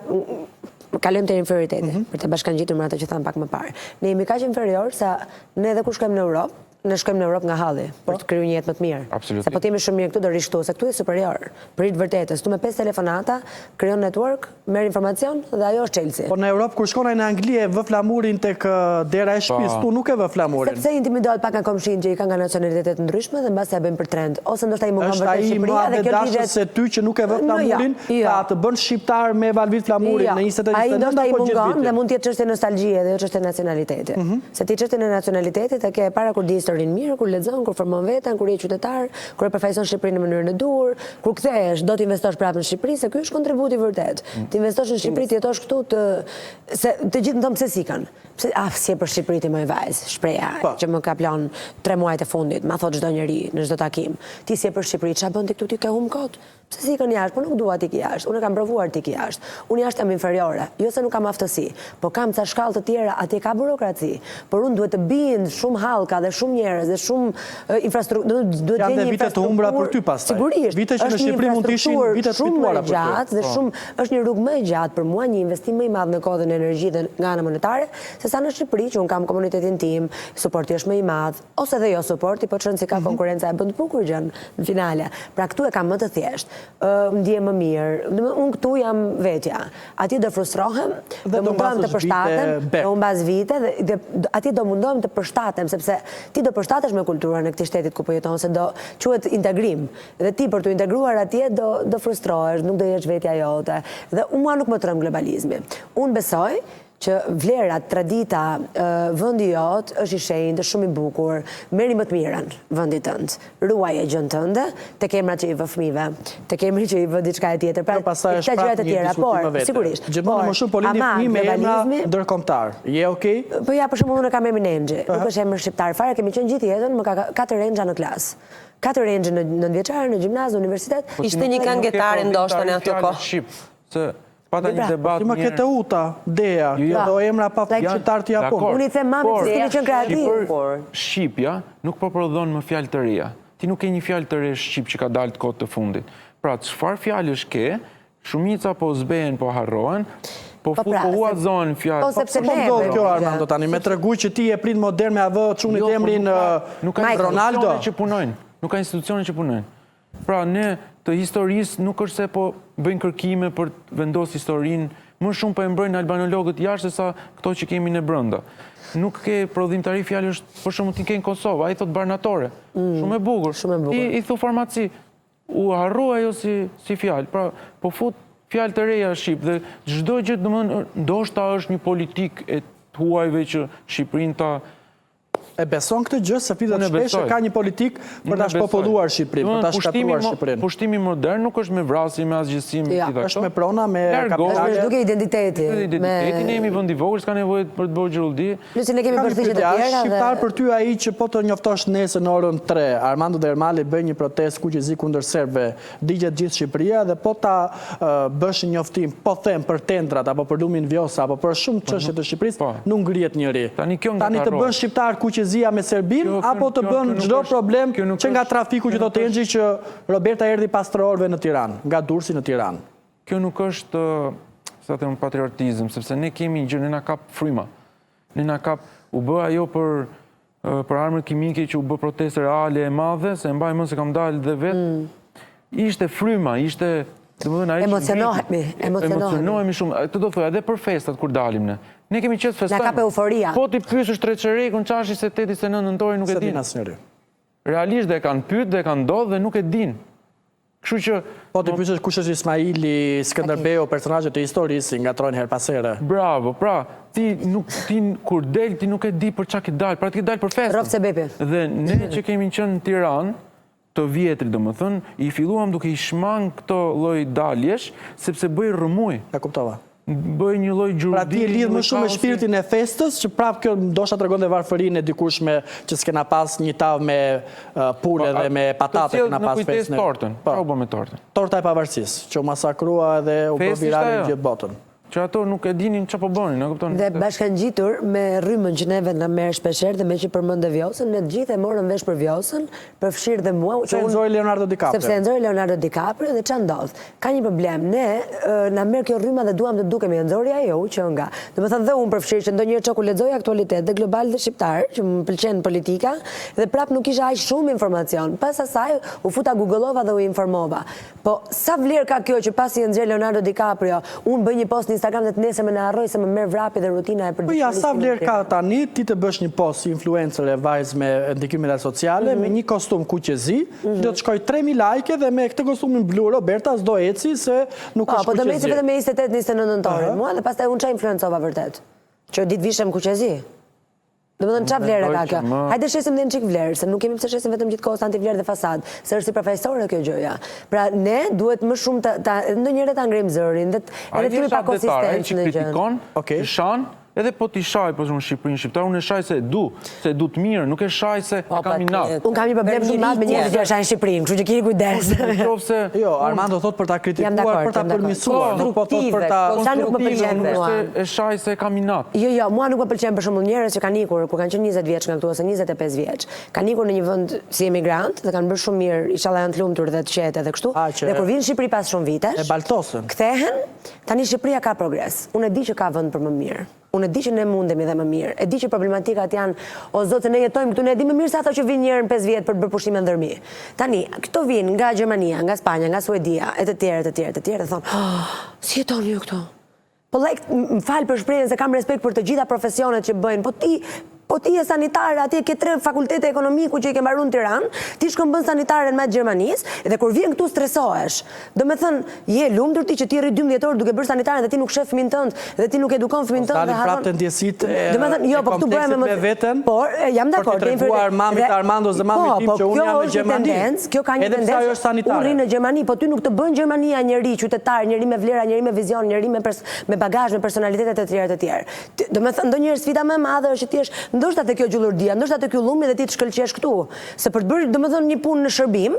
kalojmë te inferioriteti, për të bashkangjitur me ato që thamë pak më parë. Ne jemi kaq inferior sa ne edhe kur shkojmë në Europë, ne shkojmë në Europë nga halli, për të kryer një jetë më të mirë. Se po të jemi shumë mirë këtu do rishtu, se këtu është superior. Për hiç vërtetës, tu me 5 telefonata, krijon network, merr informacion dhe ajo është Chelsea. Po në Europë kur shkon ai në Angli e vë flamurin tek dera e shtëpisë, tu nuk e vë flamurin. Sepse intimidohet pak nga komshin që I kanë nga nacionalitete të ndryshme dhe mbas ja bëjnë për trend, ose ndoshta I mungon vërtet Shqipëria dhe kjo lidhet se ty që nuk e vë flamurin, ta të bën shqiptar me valvit flamurin në 20-29 apo gjithë vitin. Dhe mund të jetë çështje nostalgjie dhe jo çështje nacionaliteti. Se ti çështjen e nacionalitetit e ke para kur di historinë mirë, kur lexon, kur formon veten, kur je qytetar, kur e përfaqëson Shqipërinë në mënyrën e duhur, kur kthehesh, do të investosh prapë në Shqipëri, se ky është kontributi vërtet. Ti investosh në Shqipëri, ti jetosh këtu se të gjithë ndonë pse sikan. Pse si e për Shqipëri ti më vajz, shpreha që më ka plan 3 muajt e fundit, ma thot çdo njeri në çdo takim. Ti si e për Shqipëri, çfarë bën ti këtu, ti ke humb kot? Pse sikan jashtë, po nuk dua ti jashtë. Unë kam provuar ti jashtë. Unë jashtë jam inferiore, jo se nuk kam aftësi, po kam ca shkallë të tjera, atje ka burokraci. Por unë duhet të bind shumë hallka dhe shumë njerëz dhe shumë infrastrukturë, duhet janë dhe vitet të humbra për ty pastaj. Sigurisht. Vite që në Shqipëri mund të ishin vitet fituara për ty. Dhe është një rrugë më e gjatë për mua, një investim më i madh në kohë dhe në energji dhe nga ana monetare, se sa në Shqipëri, që unë kam komunitetin tim, suporti është më i madh, ose dhe jo suporti, po çon si ka konkurrenca e bën të bukur gjën në finale. Pra këtu e kam më të thjeshtë. Ndjem më mirë. Unë këtu jam vetja. Atje do frustrohem, do mundohem të përshtatem, do humbas vite dhe atje do mundohem të përshtatem, sepse ti do përshtatesh me kulturën e këtij shtetit ku po jeton, se do quhet integrim. Dhe ti për të integruar atje do frustrohesh, nuk do jesh vetja jote. Dhe mua nuk më tremb globalizmi. Unë besoj që vlerat, tradita, vendi jot është i shenjtë, shumë i bukur, merri më të mirën vendit tënd. Ruaje gjën tënde, tek emrat që i vë fëmijëve, tek emri që i vë diçka e tjetër. Pra, këto gjërat e tjera, por sigurisht. Gjithmonë më shumë politik fëmijë me emra ndërkombëtar. Je okay? Po ja, për shembull unë kam emrin Enxhi. Nuk është emër shqiptar fare, kemi qenë gjithë jetën, më ka 4 Enxha në klasë. 4 Enxhi në nëntëvjeçare, në gjimnaz, në universitet. Ishte një këngëtare ndoshta në atë kohë. Pata një debat njërë. Më këtë uta, deja, do emra pa shqiptar të Japon. Unë i them mami të s'keni qenë kreativ. Shqipja nuk po prodhon më fjalë të reja. Ti nuk ke një fjalë të re shqip që ka dalë të kohë të fundit. Pra, çfarë fjalësh ke, shumica po zbehen, po harrohen, po huazon fjalë. Po sepse po ndodh kjo Armando tani, me tregu që ti e prit modern me avë çunit emrin Ronaldo. Nuk ka institucione që punojnë. Pra, ne të historisë nuk është se po bëjnë kërkime për të vendosur historinë, më shumë po e mbrojnë albanologët jashtë se sa këto që kemi në brenda. Nuk ke prodhimtari fjalësh, për shembull ti ke në Kosovë, ai thot barnatore. Shumë e bukur. I thu farmaci. U harrua ajo si fjalë. Pra, po fut fjalë të reja shqip dhe çdo gjë, domethënë, ndoshta është një politik e huajve që Shqipërinë ta e beson këtë gjë se fitet shpesh ka një politik për ta shpopulluar Shqipërinë, për ta shkatruar Shqipërinë. Pushtimi modern nuk është me vrasje, me asgjësim, është me prona, me kapitale. Është duke identiteti. Identiteti ne jemi vend i vogël, s'ka nevojë për të bërë gjëlldi. Nëse ne kemi përfshirje të tjera. Shqiptar për ty ai që po të njoftosh nesër në orën 3, Armando Dermali bën një protestë kuqezi kundër serbëve, digjet gjithë Shqipëria dhe po ta bësh një njoftim, po them për tendrat apo për lumin Vjosa apo për shumë çështje të Shqipërisë, nuk ngrihet njëri. Tani të bën shqiptar kuqezia me Serbin, apo të bën çdo problem që nga trafiku që do të Enxhi që Roberta erdhi pas 3 orëve në Tiranë, nga Durrësi në Tiranë. Kjo nuk është, sa të them, patriotizëm, sepse ne kemi gjë, ne na kap fryma. Ne na kap, u bë ajo për armër kimike që u bë protestë reale e madhe, se mbaj mend se kam dalë dhe vetë. Ishte fryma, ishte emocionohemi shumë. Të do thoya edhe për festat kur dalim ne. Ne kemi qenë festojmë. Na ka euforia. Po ti pyesësh Treçerekun çashi se 89 nëntori nuk e din. Realisht dhe kanë pyet dhe kanë ndodhur dhe nuk e din. Kështu që po ti pyesësh kush është Ismaili, Skënderbeu, personazhe të historisë ngatrojnë her pas here. Bravo, pra, ti kur del ti nuk e di për çka ke dal, pra ti ke dal për festën. Rrofse bepi. Dhe ne që kemi qenë në Tiranë të vjetrit, domethënë, i filluam duke i shmang këto lloj daljesh, sepse bëj rrëmuj. Ja kuptova. Bëj një lloj gjurdi. Pra ti e lidh më shumë me shpirtin e festës, që prapë kjo ndoshta tregon dhe varfërinë e dikush me që s'kena pas një tavë me pule dhe me patate që na pas festën. Në tortën. Po u bë me tortën. Torta e pavarësisë, që u masakrua dhe u bë virale në gjithë botën. Që ato nuk e dinin çfarë po bënin, e kupton? Dhe bashkangjitur me rrymën që neve na merr shpeshherë dhe me që përmend Vjosën, ne të gjithë e morëm vesh për Vjosën, përfshir dhe mua, sepse nxori Leonardo DiCaprio. Sepse nxori Leonardo DiCaprio dhe ç'a ndodh? Ka një problem. Ne na merr kjo rrymë dhe duam të dukemi nxori ajo që nga. Domethënë dhe unë përfshir që ndonjëherë çoku lexoj aktualitet dhe global dhe shqiptar, që më pëlqen politika, dhe prap nuk kisha aq shumë informacion. Pas asaj u futa googlova dhe u informova. Po sa vlerë ka kjo që pasi e nxjer Leonardo DiCaprio, unë bëj një post në Instagram dhe të nesër më na harroj se më merr vrapi dhe rutina e përditshme. Po ja, sa vlerë ka tani ti të bësh një post si influencer e vajzë me ndikimet sociale me një kostum kuqezi, do të shkoj 3000 like dhe me këtë kostumin blu Roberta s'do eci se nuk është kuqezi. Po do më eci vetëm me 28-29 nëntorin mua dhe pastaj unë ç'a influencova vërtet. Që ditë vishem kuqezi. Domethënë ç'a vlerë ka kjo? Hajde shesim dhe një çik vlerë, se nuk kemi pse shesim vetëm gjithkohës antivlerë dhe fasad, se është si profesore kjo gjëja. Pra ne duhet më shumë ndonjëherë ta ngrejmë zërin dhe edhe të kemi pa konsistencë në gjë. Kritikon, shan, edhe po t'i shaj për shumë Shqipërinë shqiptar, unë e shaj se du të mirë, nuk e shaj se kam i natë. Unë kam një problem shumë madh me njerëzit që shajnë Shqipërinë, kështu që keni kujdes. Jo, Armando thot për ta kritikuar, për ta përmirësuar, nuk po thot për ta konstruktive. E shaj se kam i natë. Jo, mua nuk më pëlqen për shembull njerëz që kanë ikur, kur kanë qenë 20 vjeç nga këtu ose 25 vjeç, kanë ikur në një vend si emigrant dhe kanë bërë shumë mirë, inshallah janë të lumtur dhe të qetë edhe kështu. Dhe kur vinë në Shqipëri pas shumë vitesh, e baltosën. Kthehen, tani Shqipëria ka progres. Unë e di që ka vend për më mirë. Unë e di që ne mundemi dhe më mirë. E di që problematikat janë, o zotë, ne jetojmë këtu, ne e di më mirë se ato që vinë njerën 5 vjetë për të bërë pushime ndërmi. Tani, këto vinë nga Gjermania, nga Spanja, nga Suedia, e të tjerë, dhe thonë, si jetoni ju këto? Po më falë për shprehjen se kam respekt për të gjitha profesionet që bëjnë, po ti e sanitare, atje ke 3 fakultete ekonomiku që i ke mbaruar në Tiranë, ti shkon bën sanitare në Gjermanisë, dhe kur vjen këtu stresohesh. Do me thënë, je lumtur ti që ti rri 12 orë duke bërë sanitare dhe ti nuk shef fëmin tënd, dhe ti nuk edukon fëmin tënd dhe prapë të ndjesit kompleksit me veten. Por, jam dakord. Për të treguar mamit Armandos dhe mamit tim që unë jam në Gjermani. Kjo ka një tendencë. Unë rri në Gjermani, po ty nuk të bën Gjermania njeri qytetar, njeri me vlera, njeri me vizion, njeri me bagazh, me personalitetet të tjera. Do me thënë, ndonjëherë sfida më e madhe është që ti je ndoshta te kjo gjullurdia, ndoshta te ky llumi dhe ti të shkëlqesh këtu. Se për të bërë, domethënë, një punë në shërbim,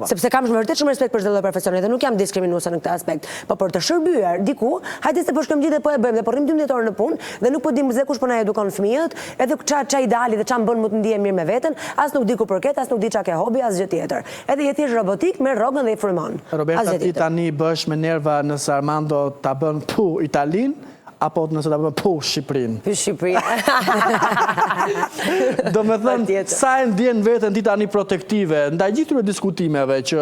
sepse kam vërtet shumë respekt për çdo lloj profesioni dhe nuk jam diskriminuese në këtë aspekt, po për të shërbyer diku, hajde se po shkojmë gjithë dhe po e bëjmë dhe po rrim 12 orë në punë dhe nuk po dim se kush po na edukon fëmijët, edhe ç'a ideali dhe ç'a bën më të ndihem mirë me veten, as nuk di ku përket, as nuk di ç'a ke hobi, as gjë tjetër. Edhe je thjesht robotik me rrogën dhe i frymon. Roberta, ti tani bësh me nerva nëse Armando ta bën pu Italin, apo nëse ta bën pu Shqipërinë. Pu Shqipërinë. Do me thënë, sa e ndjen veten ti tani protektive, ndaj gjithë diskutimeve që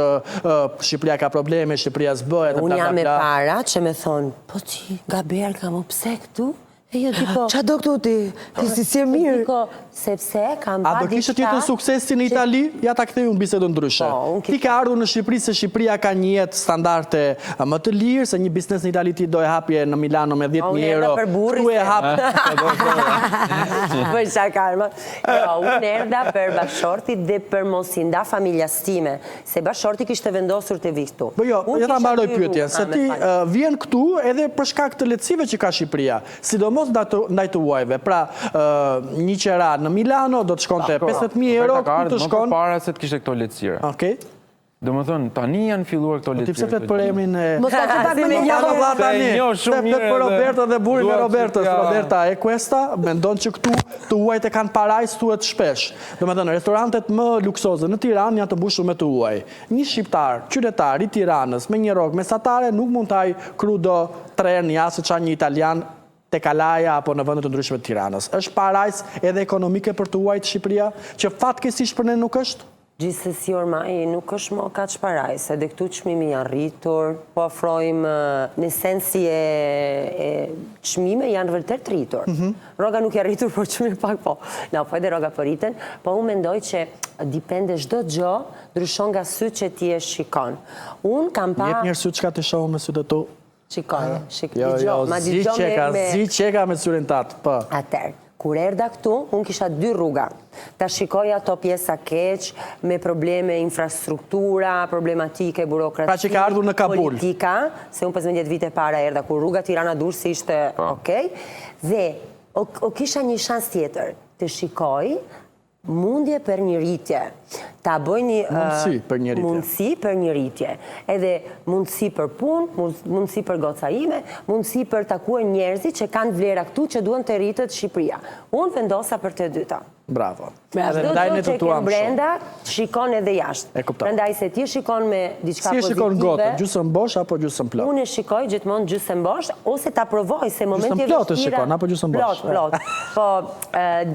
Shqipëria ka probleme, Shqipëria s'bëhet, unë jam e para që me thonë, po ti, Gabriel, kam pse këtu? Qa do këtu ti? Ti si e mirë? Sepse kam a do kishtë tjetën suksesi në Itali? Ja ta kthejmë në bisedën ndryshe. Ti ka ardhur në Shqipëri se Shqipëria ka një jetë standarte më të lirë, se një biznes në Itali ti do e hapje në Milano me 10.000 euro. Tu e hapë. Për shakarma. Unë erdha për bashortit dhe për mos i nda familjas time, se bashorti kishte vendosur të vi këtu. Jo, ta mbaroj pyetjen, se ti vjen këtu edhe për shkak të lehtësive që ka Shqipëria, sidomos ndaj të uajve. Pra, një qera në Milano do të shkonte 50.000 euro, ku të shkon... Më para se të kishte këto lehtësire. Okej. Do më thënë, tani janë filluar këto lehtësire. Ti pse flet për emrin e... Mos ta që pak me një tani. Se flet për Roberta dhe burin e Robertës. Roberta e Cuesta mendon që këtu të uajt e kanë parajs thuhet shpesh. Do më thënë, restorantet më luksoze në Tiranë janë të mbushur me të uaj. Një shqiptar, qytetar i Tiranës me një rrogë mesatare nuk mund taj krudo tren jasë qa një italian te Kalaja apo në vendet të ndryshme të Tiranës. Është parajs edhe ekonomike për të uajt Shqipëria, që fatkeqësisht për ne nuk është? Gjithsesi ormai nuk është më kaq parajs, edhe këtu çmimi janë rritur, po afrojmë në sensi e çmime janë vërtet rritur. Rroga nuk janë rritur, por çmimi pak po. Na po edhe rroga po rriten, po unë mendoj që dipende çdo gjë ndryshon nga sytë që ti e shikon. Unë kam pa... Jep njërë sytë çka të shohë me sytë tu? Shikoje, zi qeka me syrin tatë, po. Atër, kur erda këtu, unë kisha 2 rruga. Ta shikoja ato pjesa keq, me probleme infrastruktura, problematike, burokraci, pra që ka ardhur në Kabul. Politika, se unë 15 vite para erda, kur rruga Tirana-Durrësi ishte okej, dhe o kisha një shans tjetër, të shikoj mundje për një rritje. Ta bëj një mundësi për një rritje. Edhe mundësi për punë, mundësi për goca ime, mundësi për takuar njerëzit që kanë vlera këtu që duhen të rritet Shqipëria. Unë vendosa për të dyta. Bravo. Çdo gjë që ke brenda, shikon edhe jashtë. Prandaj se ti shikon me diçka pozitive. Si e shikon gotën, gjysmë bosh apo gjysmë plot? Unë e shikoj gjithmonë gjysmë bosh ose ta provoj se momenti e vështira. Gjysmë plot e shikon apo gjysmë bosh? Plot. Po,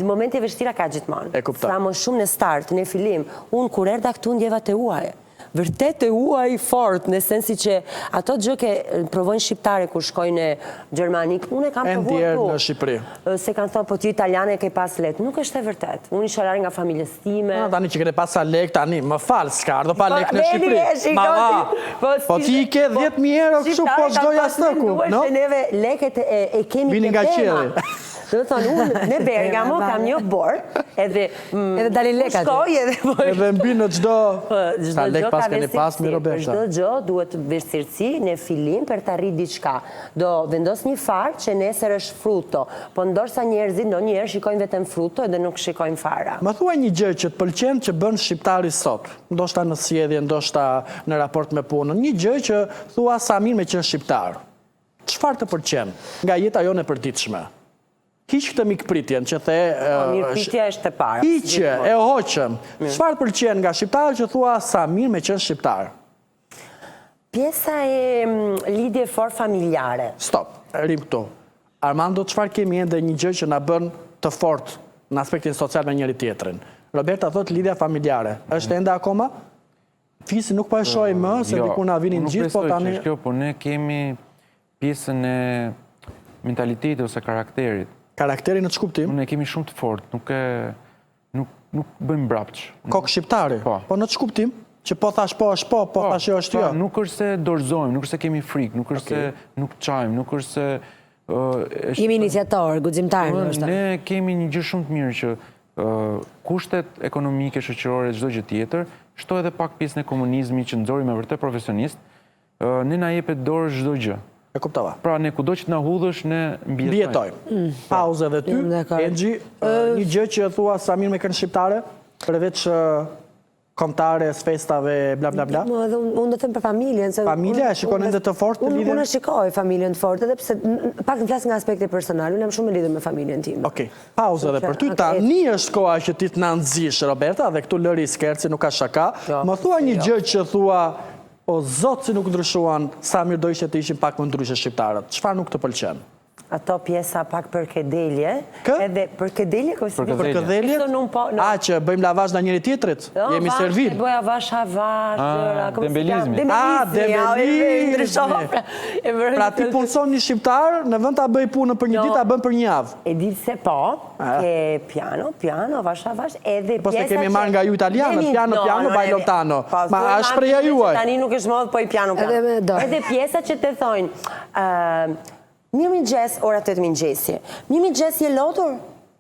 momenti e vështira ka gjithmonë. Sa më shumë në start, në fillim, unë kur erdha këtu ndjeva të uaj. Vërtet e uaj fort, në sensi që ato gjë që provojnë shqiptare kur shkojnë në Gjermani, unë e kam provuar në Shqipëri. Se kanë thonë, po ti italiane ke pas lek. Nuk është e vërtet. Unë isha larë nga familjes time. Tani që kene pas lek, tani, më falë, s'ka ardhë pa lek në Shqipëri. Po ti i ke 10.000 euro kështu, po çdo jashtëku, no? Neve leket e kemi vini nga qielli. Do të thonë, unë në Bergamo kam një borë, edhe dalin lekat. Edhe mbi në çdo sa lek pas keni pas mi Roberta. Çdo gjë duhet vështirësi në fillim për të arritur diçka. Do vendos një farë që nesër është fruto, po ndoshta njerëzit ndonjëherë shikojnë vetëm fruto edhe nuk shikojnë fara. Më thuaj një gjë që të pëlqen që bën shqiptari sot, ndoshta në sjellje, ndoshta në raport me punën, një gjë që thua sa mirë me qenë shqiptar. Çfarë të pëlqen nga jeta jone e përditshme? Hiq këtë mikpritjen që the... Mirëpritja është e para. Hiqe, e hoqëm. Çfarë të pëlqen nga shqiptar që thua sa mirë me qenë shqiptar? Pjesa e lidhje fort familjare. Stop, rim këtu. Armando, çfarë kemi ende një gjë që na bën të fort në aspektin social me njëri tjetrin? Roberta thot lidhja familjare. Është ende akoma? Fisi nuk po e shohim më, se diku na vinin gjithë, po tani... Kjo, po ne kemi pjesën e mentalitetit ose karakterit. Karakteri në ç'kuptim? Ne kemi shumë të fortë, nuk bëjmë brapç. Kokë shqiptari? Po në ç'kuptim? Që po thash po është po thash jo është jo? Nuk është se dorëzojmë, nuk është se kemi frikë, nuk është se nuk çajmë, nuk është se... Jemi iniciator, guximtar. Ne kemi një gjë shumë të mirë që kushtet ekonomike, shoqërore, çdo gjë tjetër, shto edhe pak pjesën e komunizmit që nxori me vërtet profesionist, ne na jepet dorë çdo gjë. E kuptova. Pra ne kudo që na hudhësh ne mbijetojmë. Pauzë edhe ty, Engji, një gjë që thua sa mirë me kënë shqiptare, përveç kombëtare, festave, bla bla bla. Unë do të them për familjen. Familja e shikon ende të fortë të lidhjen? Unë shikoj familjen të fortë, edhe pse pak të flas nga aspekti personal, unë jam shumë e lidhur me familjen time. Okej, pauzë edhe për ty. Tani është koha që ti të na nxish, Roberta, dhe këtu lëri skerci, nuk ka shaka. Më thua një gjë që thua, o zot si nuk ndryshuan, sa mirë do ishte të ishin pak më ndryshe shqiptarët. Çfarë nuk të pëlqen? Ato pjesa pak përkedelje. Edhe përkedelje? Përkedelje? A, që bëjmë lavazh nga njëri tjetrit? Jemi servil? Bëja avash. Dembelizmi. Dembelizmi. Pra ti punëson një shqiptar, në vend ta bëj punën për një ditë, ta bën për një javë. E di se po, ke piano, avash, edhe pjesa që... Po se kemi marrë nga ju italianët, piano, bajlotano. Ma a shpreja juaj? Tani nuk është modë, po i piano. Edhe pjesa që të thojnë, mirë mëngjes, ora 8 mëngjesi. Mirë mëngjes, je lodhur?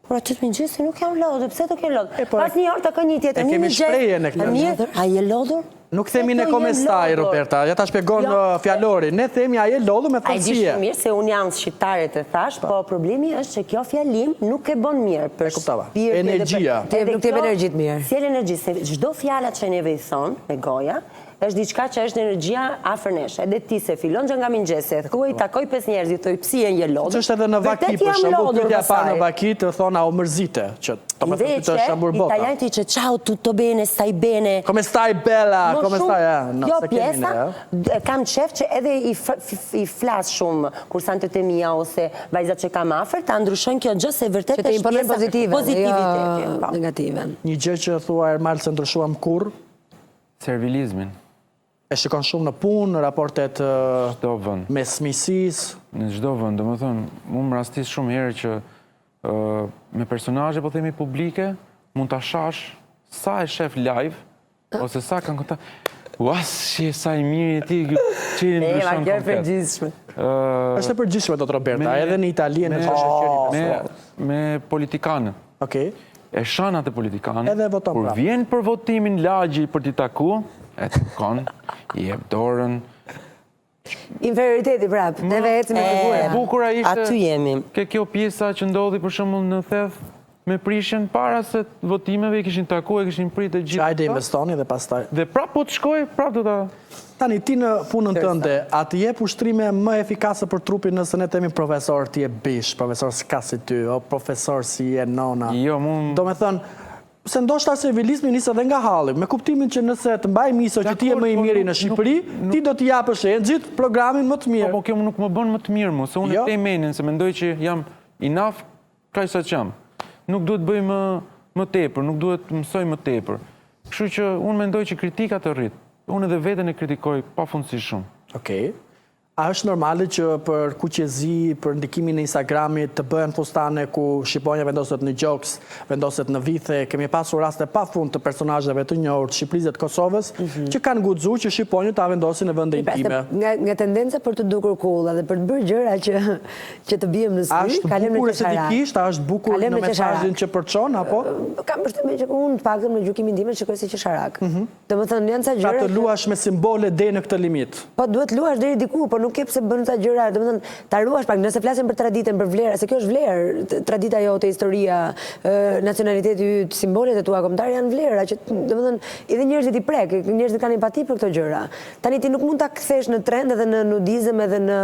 Ora 8 mëngjesi nuk jam lodhur, pse do ke lodhur? Pas një orë të ka një tjetër. E kemi shprehje në këtë. A je lodhur? Nuk themi ne come stai, Roberta, ja ta shpjegon fjalori. Ne themi a je lodhur me thellësie. Ai di shumë mirë se unë jam shqiptare të thash, po problemi është që kjo fjalim nuk e bën mirë për shpirtin. Energjia. Nuk të jep energji të mirë. Sjell energji, se çdo fjalë që neve i thon me goja, është diçka që është energjia afër nesh. Edhe ti se fillon që nga mëngjesi, thuaj takoj 5 njerëz, thoj psi je një lodhur. Është edhe në vaki për shembull, pyetja pa në vaki të thona u mërzite, që invece italianët që ciao tutto bene, stai bene. Come stai bella? Come stai? Jo pjesa, kam qef që edhe i flas shumë kursantët e mia ose vajzat që kam afër, ta ndryshojnë kjo gjë se vërtet është pjesa pozitiviteti, negative. Një gjë që thua Ermal se ndryshuam kurrë? Servilizmin. E shikon shumë në punë, në raportet mes miqësisë? Në çdo vend, domethënë, unë më rastis shumë herë që me personazhe, po themi publike, mund ta shash sa e shef live, ose sa kanë konta. Sa i mirë e ti, që i ndryshon komplet. Kjo e përgjithshme. Është e përgjithshme, do të Roberta, edhe në Itali, në shoqërinë. Me politikanët. Okej. E shanat e politikanët. Edhe voton pra. Kur vjen për votimin lagji për t'i taku, e të kanë, i jep dorën. Inferioriteti prap, neve ecim me figura. Bukura ishte... Aty jemi. Ke kjo pjesa që ndodhi për shembull në theth me prishjen para se votimeve i kishin taku, e kishin pritë gjithë. Çajde investoni dhe pastaj. Dhe prap po të shkoj, prap do ta... Tani ti në punën tënde, a të jep ushtrime më efikase për trupin nëse ne themi profesor ti je bish, profesor s'ka si ty, o profesor si je nona. Jo, mund... Do me thënë, se ndoshta servilizmi nisë edhe nga halli, me kuptimin që nëse të mbaj miso që ti je më i miri në Shqipëri, ti do t'i japësh Enxhit programin më të mirë. Po kjo nuk më bën më të mirë mu, se unë e menin, se mendoj që jam enough, kaq sa që jam. Nuk duhet bëj më tepër, nuk duhet mësoj më tepër. Kështu që unë mendoj që kritika të rrit. Unë edhe veten e kritikoj pafundësisht shumë. Okej. A është normale që për kuqezi, për ndikimin e Instagramit të bëhen postane ku Shqiponja vendoset në gjoks, vendoset në vithe, kemi pasur raste pa fund të personazheve të njohur të Shqipërisë dhe të Kosovës, që kanë guxuar që Shqiponjët ta vendosin në vende intime. Nga tendenca për të dukur cool dhe për të bërë gjëra që të bien në sy, kalojmë në estetikisht, a është bukur në mesazhin që përçon apo? Kam përshtypjen që unë të paktën në gjykimin tim shikoj si qesharak. Domethënë janë ca gjëra. Pra të luash me simbole deri në këtë limit. Po duhet luash deri diku, por nuk ke pse bën ca gjëra, domethënë ta ruash pak, nëse flasim për traditën, për vlera, se kjo është vlerë, tradita jote, historia, nacionaliteti yt, simbolet e tua kombëtare janë vlera që domethënë edhe njerëzit i prek, njerëzit kanë empati për këto gjëra. Tani ti nuk mund ta kthesh në trend edhe në nudizëm edhe në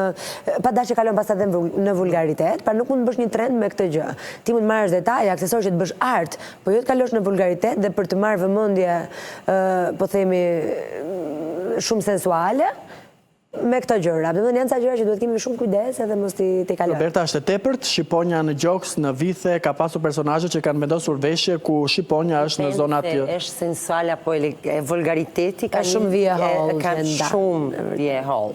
padashje kalon pastaj edhe në vulgaritet, pra nuk mund të bësh një trend me këtë gjë. Ti mund të marrësh detaje, aksesorë që të bësh art, po jo të kalosh në vulgaritet dhe për të marrë vëmendje, po themi shumë sensuale. Me këto gjëra. Domethënë janë ca gjëra që duhet kemi shumë kujdes edhe mos t'i kalojmë. Roberta, është e tepërt, Shqiponja në gjoks, në vithe, ka pasur personazhe që kanë vendosur veshje ku Shqiponja është në zona aty. Është sensuale apo e vulgariteti ka shumë vije hall. Ka shumë vije hall.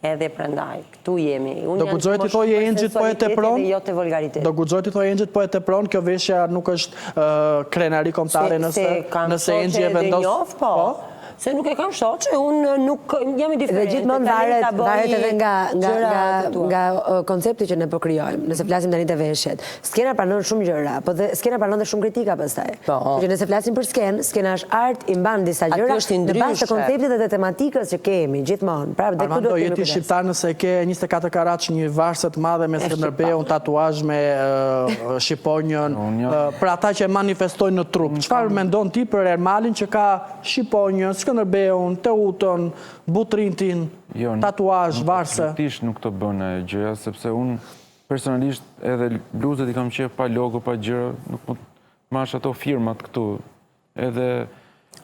Edhe prandaj, këtu jemi. Do guxoj të thojë Engjit po e tepron? Jo te vulgariteti. Do guxoj të thojë Engjit po e tepron, kjo veshja nuk është krenari kombëtare nëse Engji e vendos. Se nuk e kam shoqë, unë nuk jam i diferente. Dhe gjithmonë varet edhe nga koncepti që ne po krijojmë. Nëse flasim tani te veshjet, skena pranon shumë gjëra, po dhe skena pranon dhe shumë kritika pastaj. Që nëse flasim për skena është art, i mban disa gjëra në bazë të konceptit dhe të tematikës që kemi gjithmonë. Pra dhe këtu do të jeti shqiptar nëse ke 24 karatsh një varsë të madhe me Skënderbeun, tatuazh me Shqiponjën, për ata që manifestojnë në trup. Çfarë mendon ti për Ermalin që ka Shqiponjën, Skënderbeun, Teutën, Butrintin, tatuazh, varsë? Absolutisht nuk të bën ajo gjëja, sepse unë personalisht edhe bluzët i kam qef pa logo, pa gjëra, nuk mund mash ato firmat këtu. Edhe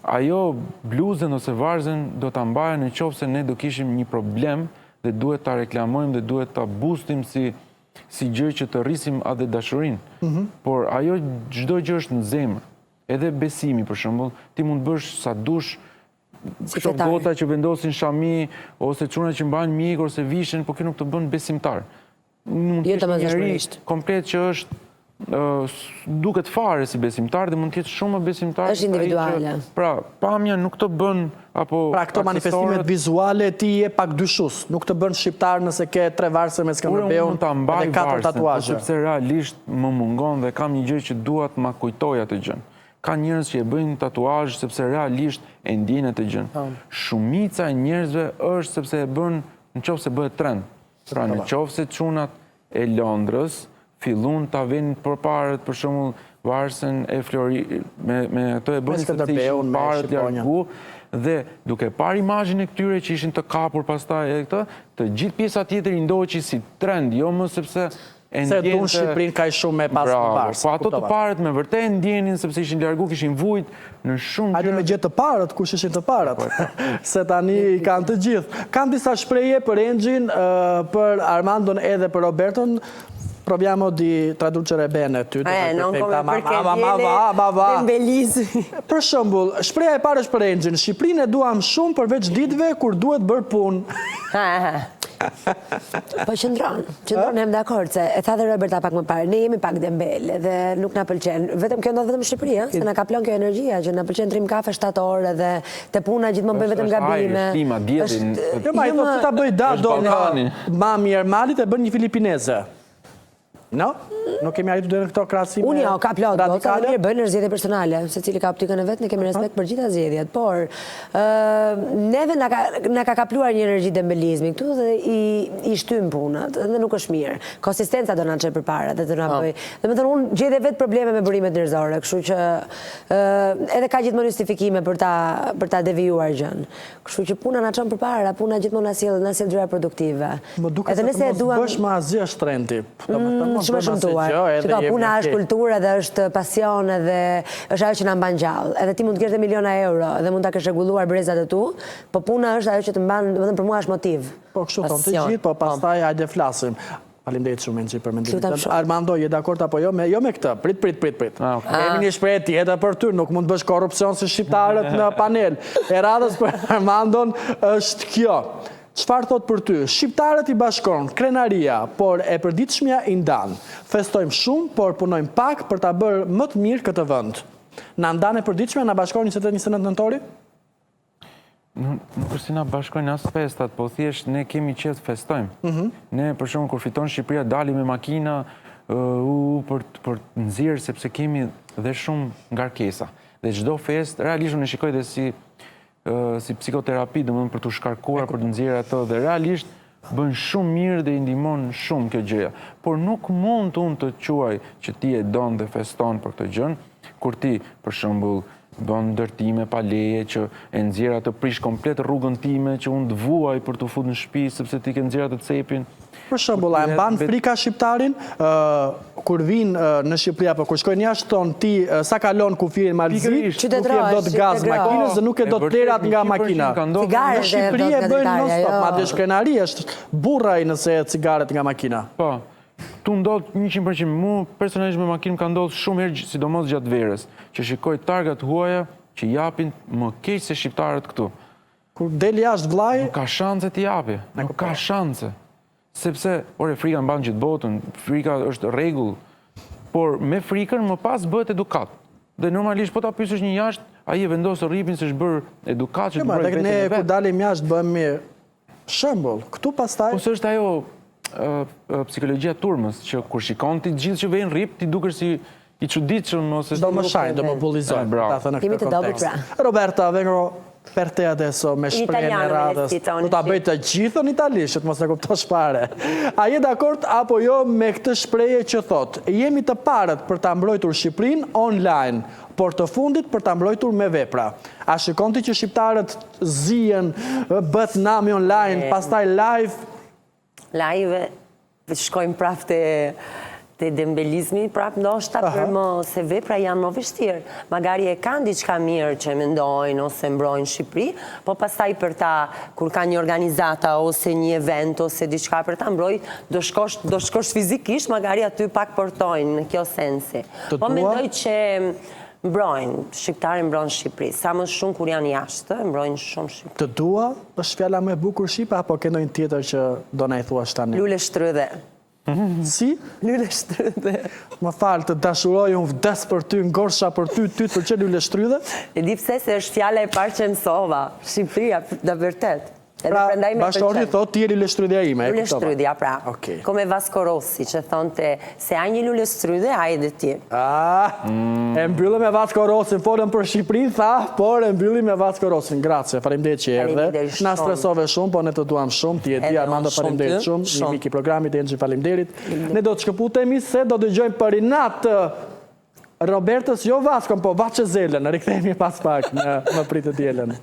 ajo bluzën ose varzën do ta mbajë në qoftë se ne do kishim një problem dhe duhet ta reklamojmë dhe duhet ta boostim si gjë që të rrisim atë dashurinë. Por ajo çdo gjë është në zemër. Edhe besimi, për shembull, ti mund të bësh sa dush gota që vendosin shami, ose çuna që mbajnë mjek, ose vishen, po kjo nuk të bën besimtar. Mund të jetë njëri komplet që është duket fare si besimtar dhe mund të jetë shumë besimtar. Është individuale. Pra, pamja nuk të bën apo pra këto manifestimet vizuale ti je pak dyshus, nuk të bën shqiptar nëse ke 3 varsë me Skënderbeun dhe 4 tatuazhe. Sepse realisht më mungon dhe kam një gjë që dua të ma kujtoj atë gjën. Ka njerëz që e bëjnë tatuazh sepse realisht e ndjejnë atë gjën. Shumica e njerëzve është sepse e bën nëse bëhet trend. Pra nëse çunat e Londrës fillun ta vënë përpara për shembull varsën e Flori me ato e bën sepse ishin parë të largu dhe duke parë imazhin e këtyre që ishin të kapur pastaj edhe këtë, të gjithë pjesa tjetër i ndoqi si trend, jo më sepse se dunë Shqipërinë ka shumë me pas në varsë. Po ato të parët me vërtet ndjenin sepse ishin largu, kishin vujt në shumë gjëra. Hajde me gjithë të parët, kush ishin të parët? Se tani kanë të gjithë. Kanë disa shprehje për Engjin, për Armandon edhe për Roberton. Proviamo di traducere bene ty. Non come perché viene Për shembull, shpreha e parë është për Engjin. Shqipërinë e duam shumë përveç ditëve kur duhet bërë punë. Po qëndron jam dakord se e tha dhe Roberta pak më parë, ne jemi pak dembel dhe nuk na pëlqen. Vetëm kjo ndodh vetëm në Shqipëri, se na ka plan kjo energjia që na pëlqen trim kafe 7 orë dhe te puna gjithmonë bëjmë vetëm gabime. Jo ma i thotë si ta bëj Dado mami Ermalit e bën një filipineze. No? Nuk kemi arritur deri në këto krahasime. Unë jo, ka plot, mirë bëjnë zgjedhje personale, secili ka optikën e vet, ne kemi respekt për gjitha zgjedhjet, por neve na ka kapluar një energji dembelizmi këtu dhe i shtym punët, dhe nuk është mirë. Konsistenca do na çe përpara dhe do na bëj. Domethënë unë gjej vetë probleme me burimet njerëzore, kështu që edhe ka gjithmonë justifikime për ta devijuar gjën. Kështu që puna na çon përpara, puna gjithmonë na sjell gjëra produktive. Edhe nëse e duam bësh me asgjë është trendi. Shumë shëmtuar. Që ka puna është kulturë dhe është pasion dhe është ajo që na mban gjallë. Edhe ti mund të kesh dhe miliona euro dhe mund ta kesh rregulluar brezat e tu, po puna është ajo që të mban, domethënë për mua është motiv. Po kështu thonë të gjithë, po pastaj hajde flasim. Faleminderit shumë Engji për mendimin. Armando, je dakord apo jo me këtë? Prit. Kemi një shprehje tjetër për ty, nuk mund të bësh korrupsion si shqiptarët në panel. E radhës për Armandon është kjo. çfarë thot për ty? Shqiptarët i bashkon krenaria, por e përditshmja i ndan. Festojmë shumë, por punojmë pak për ta bërë më të mirë këtë vend. Na ndan e përditshmja, na bashkon 28-29 nëntori? Nuk është si na bashkojnë as festat, po thjesht ne kemi qef të festojmë. Ne, për shumë, kur fiton Shqipëria, dalim me makina për të nxjerrë, sepse kemi dhe shumë ngarkesa. Dhe çdo fest, realisht unë shikoj dhe si psikoterapi, domethënë për të shkarkuar, për të nxjerrë ato, dhe realisht bën shumë mirë dhe i ndihmon shumë kjo gjëja. Por nuk mund unë të quaj që ti e don dhe feston për këtë gjën, kur ti, për shembull, bën ndërtime pa leje, që e nxjerr atë prish komplet rrugën time, që unë të vuaj për të futur në shtëpi sepse ti ke nxjerr atë cepin. Për shembull, a e mban frika shqiptarin kur vinë në Shqipëri apo kur shkojnë jashtë ton, ti sa kalon kufirin malzi, nuk e do të gaz makinës dhe nuk e do të terat nga makina. Në Shqipëri e bëjnë non-stop, madje shkrenari është burraj nëse cigaret nga makina. Po. Tu ndodh 100%, mu personalisht me makinë ka ndodhur shumë herë, sidomos gjatë verës, që shikoj targat huaja që japin më keq se shqiptarët këtu. Kur del jashtë vllai, nuk ka shanse t'i japi, nuk ka shanse. Sepse, frika mban gjithë botën, frika është rregull, por me frikën më pas bëhet edukat. Dhe normalisht po ta pyesësh një jashtë, ai e vendos rripin se është bërë edukat që të bëjë vetën e vet. Ne kur dalim jashtë bëhem mirë. Shembull, këtu pastaj. Po s'është ajo psikologjia turmës, që kur shikon ti gjithë që vejnë rrip, ti dukesh si i çuditshëm ose do më shajnë, do më bullizojnë. Kemi të dobët pra. Roberta, vengo per te adesso me shprehjen e radhës. Do ta bëj të gjithën italisht, mos e kuptosh fare. A je dakord apo jo me këtë shprehje që thot, jemi të parët për ta mbrojtur Shqipërinë online, por të fundit për ta mbrojtur me vepra. A shikon ti që shqiptarët zihen, bëhet nami online, pastaj live shkojmë prap te dembelizmi, prap ndoshta për më se vepra janë më vështirë. Magari e kanë diçka mirë që mendojnë ose mbrojnë Shqipëri, po pastaj për ta, kur ka një organizata ose një event ose diçka për ta mbroj, do shkosh fizikisht, magari aty pak portojnë në kjo sensi. Po mendoj që mbrojnë, shqiptarë mbrojnë Shqipëri. Sa më shumë kur janë jashtë, mbrojnë shumë Shqipëri. Të dua, është fjala më e bukur shqipe, apo ke ndonjë tjetër që do na i thuash tani? Lule shtrydhe. Si? Lule shtrydhe. Më falë, të dashuroj, unë vdes për ty, ngorsha për ty, ty të pëlqen lule shtrydhe? E di pse se është fjala e parë që mësova. Shqipëria, da vërtet. Pra, bashkëordi thot, ti je lule shtrydhja ime. Lule shtrydhja, pra. Kome Vasco Rossi, që thonte, se a një lule shtrydhe, a e dhe ti. E mbyllim me Vasco Rossin, folëm për Shqipërinë, tha, por e mbyllim me Vasco Rossin. Grazie, faleminderit që erdhe. Na stresove shumë, po ne të duam shumë, ti e di, Armando, faleminderit shumë. Një mik i programit, Engji, faleminderit. Ne do të shkëputemi se do dëgjojmë për inat Robertës, jo Vasco, po Vacezelen. Rikthehemi pas pak, më pritet dielën.